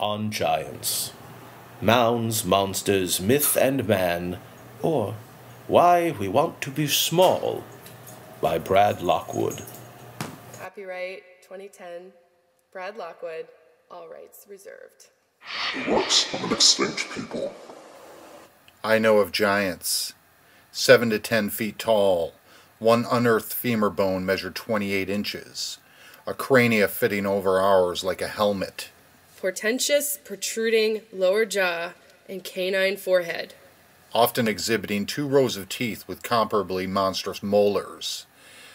On Giants. Mounds, Monsters, Myth and Man, or Why We Want to Be Small, by Brad Lockwood. Copyright 2010, Brad Lockwood, all rights reserved. The works of an extinct people. I know of giants, 7 to 10 feet tall. One unearthed femur bone measured 28 inches. A crania fitting over ours like a helmet. Portentous, protruding lower jaw and canine forehead. Often exhibiting 2 rows of teeth with comparably monstrous molars.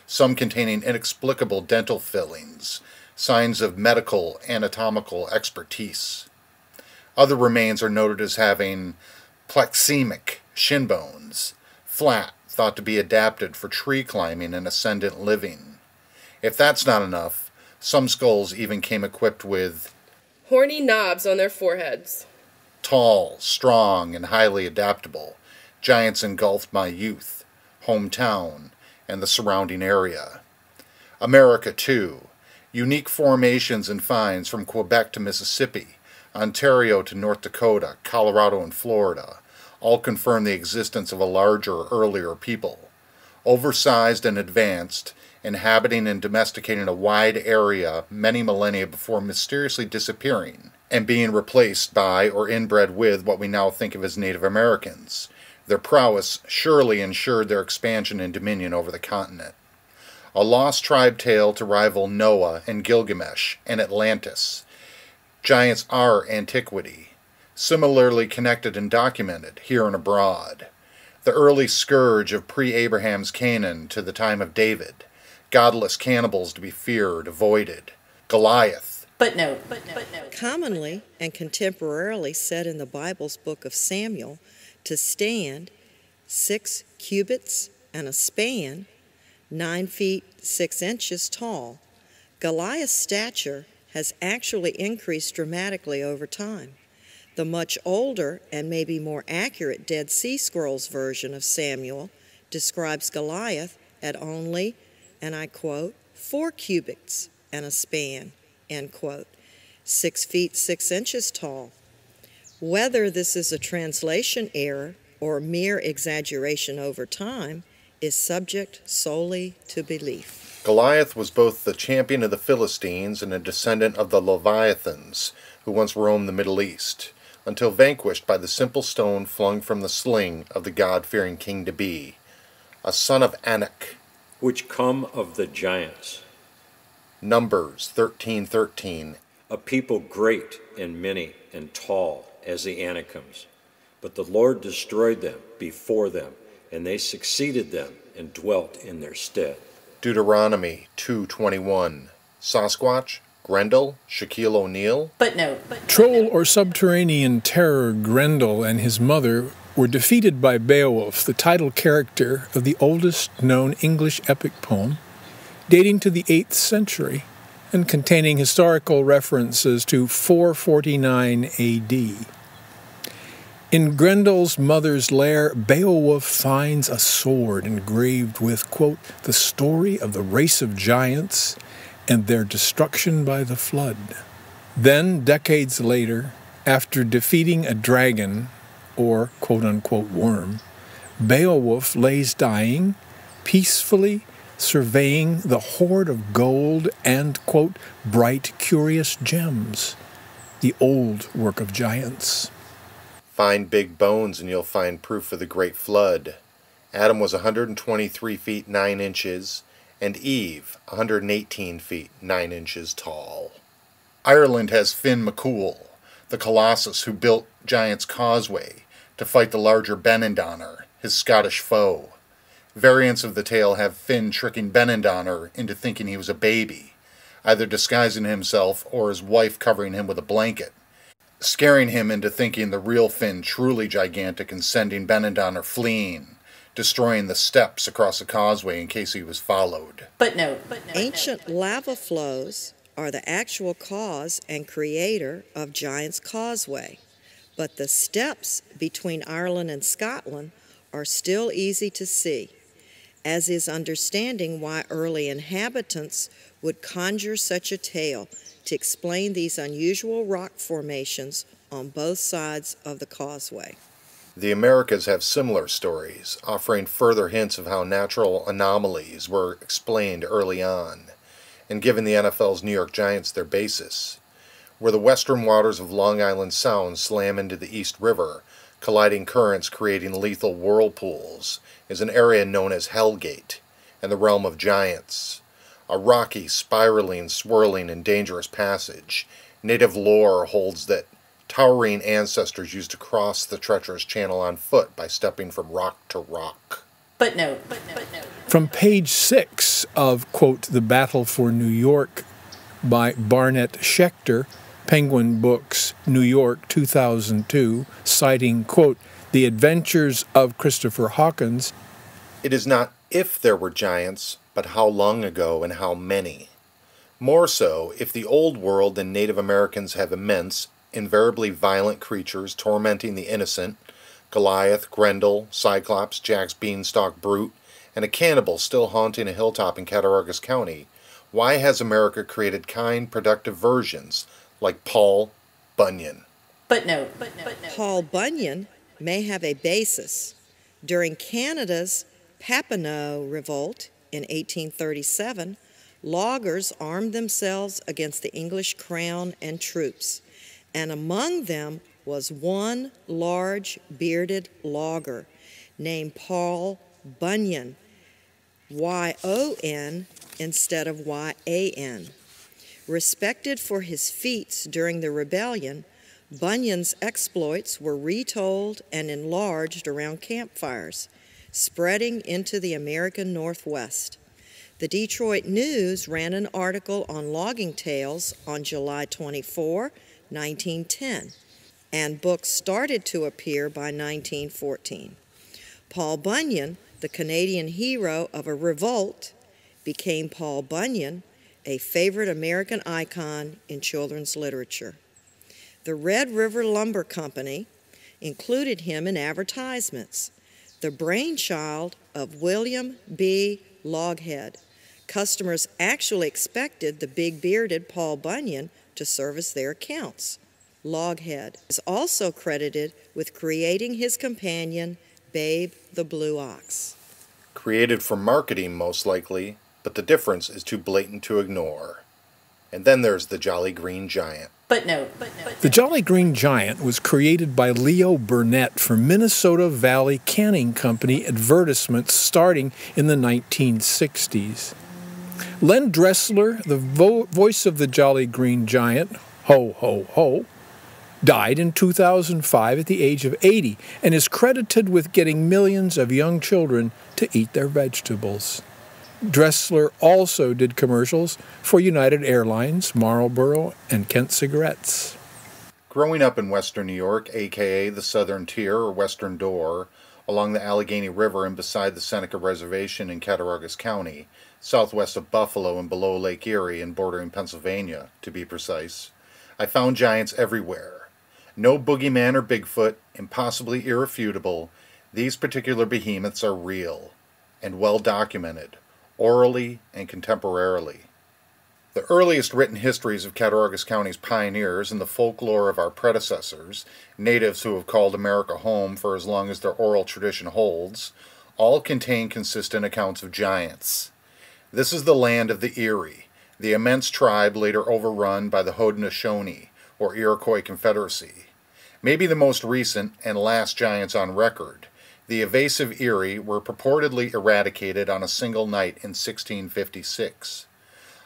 Some containing inexplicable dental fillings, signs of medical anatomical expertise. Other remains are noted as having plexemic shin bones, flat, thought to be adapted for tree climbing and ascendant living. If that's not enough, some skulls even came equipped with horny knobs on their foreheads. Tall, strong, and highly adaptable, giants engulfed my youth, hometown, and the surrounding area. America, too. Unique formations and finds from Quebec to Mississippi, Ontario to North Dakota, Colorado, and Florida, all confirm the existence of a larger, earlier people. Oversized and advanced, inhabiting and domesticating a wide area many millennia before mysteriously disappearing and being replaced by or inbred with what we now think of as Native Americans. Their prowess surely ensured their expansion and dominion over the continent. A lost tribe tale to rival Noah and Gilgamesh and Atlantis. Giants are antiquity, similarly connected and documented here and abroad. The early scourge of pre-Abraham's Canaan to the time of David. Godless cannibals to be feared, avoided. Goliath. But no. Commonly and contemporarily said in the Bible's book of Samuel, to stand 6 cubits and a span, 9 feet 6 inches tall. Goliath's stature has actually increased dramatically over time. The much older and maybe more accurate Dead Sea Scrolls version of Samuel describes Goliath at only, and I quote, 4 cubits and a span, end quote, 6 feet 6 inches tall. Whether this is a translation error or mere exaggeration over time is subject solely to belief. Goliath was both the champion of the Philistines and a descendant of the Leviathans, who once roamed the Middle East, until vanquished by the simple stone flung from the sling of the God-fearing king to be, a son of Anak, which come of the giants. Numbers 13:13. A people great and many and tall as the Anakims. But the Lord destroyed them before them, and they succeeded them and dwelt in their stead. Deuteronomy 2:21. Sasquatch, Grendel, Shaquille O'Neal. But no. Troll or subterranean terror Grendel and his mother were defeated by Beowulf, the title character of the oldest known English epic poem, dating to the 8th century and containing historical references to 449 A.D. In Grendel's mother's lair, Beowulf finds a sword engraved with, quote, the story of the race of giants and their destruction by the flood. Then, decades later, after defeating a dragon, or quote-unquote worm, Beowulf lays dying, peacefully surveying the hoard of gold and, quote, bright, curious gems, the old work of giants. Find big bones and you'll find proof of the great flood. Adam was 123 feet 9 inches, and Eve 118 feet 9 inches tall. Ireland has Finn McCool, the colossus who built Giants+Causeway to fight the larger Benandonner, his Scottish foe. Variants of the tale have Finn tricking Benandonner into thinking he was a baby, either disguising himself or his wife covering him with a blanket, scaring him into thinking the real Finn truly gigantic and sending Benandonner fleeing, destroying the steps across the causeway in case he was followed. But no. Ancient lava flows are the actual cause and creator of Giants+Causeway, but the steps between Ireland and Scotland are still easy to see, as is understanding why early inhabitants would conjure such a tale to explain these unusual rock formations on both sides of the causeway. The Americas have similar stories, offering further hints of how natural anomalies were explained early on, and given the NFL's New York Giants their basis. Where the western waters of Long Island Sound slam into the East River, colliding currents creating lethal whirlpools, is an area known as Hell+Gate, and the realm of giants. A rocky, spiraling, swirling, and dangerous passage. Native lore holds that towering ancestors used to cross the treacherous channel on foot by stepping from rock to rock. Footnote. From page 6 of, quote, The Battle for New York by Barnett Schechter, Penguin Books, New York, 2002, citing, quote, The Adventures of Christopher Hawkins. It is not if there were giants, but how long ago and how many. More so, if the Old World and Native Americans have immense, invariably violent creatures tormenting the innocent, Goliath, Grendel, Cyclops, Jack's Beanstalk Brute, and a cannibal still haunting a hilltop in Cattaraugus County, why has America created kind, productive versions like Paul+Bunyan? Footnote. Paul+Bunyan may have a basis. During Canada's Papineau Revolt in 1837, loggers armed themselves against the English crown and troops, and among them was one large bearded logger named Paul+Bunyan, Y-O-N instead of Y-A-N. Respected for his feats during the rebellion, Bunyan's exploits were retold and enlarged around campfires, spreading into the American Northwest. The Detroit News ran an article on logging tales on July 24, 1910, and books started to appear by 1914. Paul+Bunyan, the Canadian hero of a revolt, became Paul+Bunyan, a favorite American icon in children's literature. The Red River Lumber Company included him in advertisements, the brainchild of William B. Loghead. Customers actually expected the big-bearded Paul+Bunyan to service their accounts. Loghead is also credited with creating his companion, Babe the Blue Ox. Created for marketing, most likely, but the difference is too blatant to ignore. And then there's the Jolly Green Giant. Footnote. The Jolly Green Giant was created by Leo Burnett for Minnesota Valley Canning Company advertisements starting in the 1960s. Len Dressler, the voice of the Jolly Green Giant, ho, ho, ho, died in 2005 at the age of 80 and is credited with getting millions of young children to eat their vegetables. Dressler also did commercials for United Airlines, Marlboro, and Kent Cigarettes. Growing up in western New York, aka the Southern Tier or Western Door, along the Allegheny River and beside the Seneca Reservation in Cattaraugus County, southwest of Buffalo and below Lake Erie and bordering Pennsylvania, to be precise, I found giants everywhere. No boogeyman or Bigfoot, impossibly irrefutable, these particular behemoths are real and well documented, orally and contemporarily. The earliest written histories of Cattaraugus County's pioneers and the folklore of our predecessors, natives who have called America home for as long as their oral tradition holds, all contain consistent accounts of giants. This is the land of the Erie, the immense tribe later overrun by the Haudenosaunee, or Iroquois Confederacy. Maybe the most recent and last giants on record, the evasive Erie, were purportedly eradicated on a single night in 1656.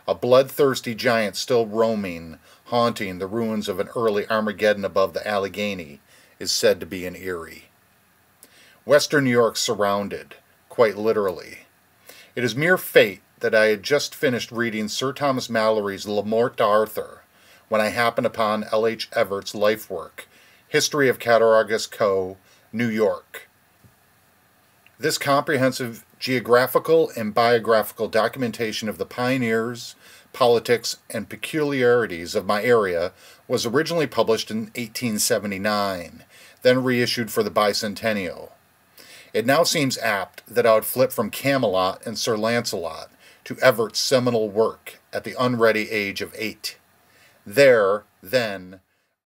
A bloodthirsty giant still roaming, haunting the ruins of an early Armageddon above the Allegheny, is said to be in Erie. Western New York surrounded, quite literally. It is mere fate that I had just finished reading Sir Thomas Malory's Le Morte d'Arthur when I happened upon L.H. Everett's life work, History of Cattaraugus Co., New York. This comprehensive geographical and biographical documentation of the pioneers, politics, and peculiarities of my area was originally published in 1879, then reissued for the bicentennial. It now seems apt that I would flip from Camelot and Sir Lancelot to Everett's seminal work at the unready age of 8. There, then,